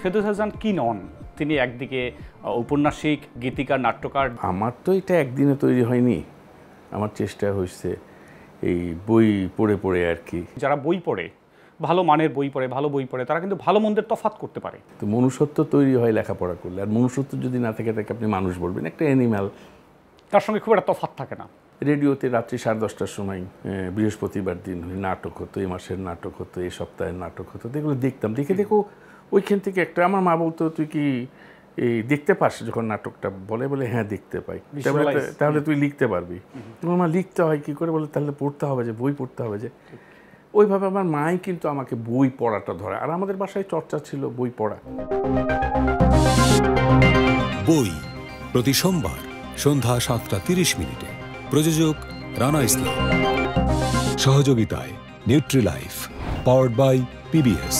ফেরদৌস হাসান কি নন? তিনি একদিকে ঔপন্যাসিক, গীতিকার, নাট্যকার। আমার তো এটা একদিনে তৈরি হয়নি, আমার চেষ্টা হয়েছে এই বই পড়ে পড়ে আর কি। যারা বই পড়ে, ভালো মানের বই পড়ে, ভালো বই পড়ে, তারা কিন্তু ভালো মন্দের তফাৎ করতে পারে। তো মনুষ্যত্ব তৈরি হয় লেখাপড়া করলে, আর মনুষ্যত্ব যদি না থাকে তাকে আপনি মানুষ বলবেন, একটা অ্যানিম্যাল। তার সঙ্গে খুব একটা তফাৎ থাকে না। রেডিওতে রাত্রি 10:30টার সময় বৃহস্পতিবার দিন নাটক হতো, এই মাসের নাটক হতো, এই সপ্তাহের নাটক হতো, এগুলো দেখতাম। দেখো ওইখান থেকে একটা আমার মা বলতো, তুই কি এই দেখতে পাস? যখন নাটকটা বলে হ্যাঁ দেখতে পাই। তাহলে তুই লিখতে পারবি। তোমার মা লিখতে হয় কি করে? বলে তাহলে পড়তে হবে, যে বই পড়তে হবে। যে ওইভাবে আমার মাই কিন্তু আমাকে বই পড়াটা ধরে, আর আমাদের বাসায় চর্চা ছিল বই পড়া। বই প্রতি সোমবার সন্ধ্যা 7:30 প্রযোজক রানা ইসলাম, সহযোগিতায় নিউট্রিলাইফ, পাওয়ার্ড বাই PBS।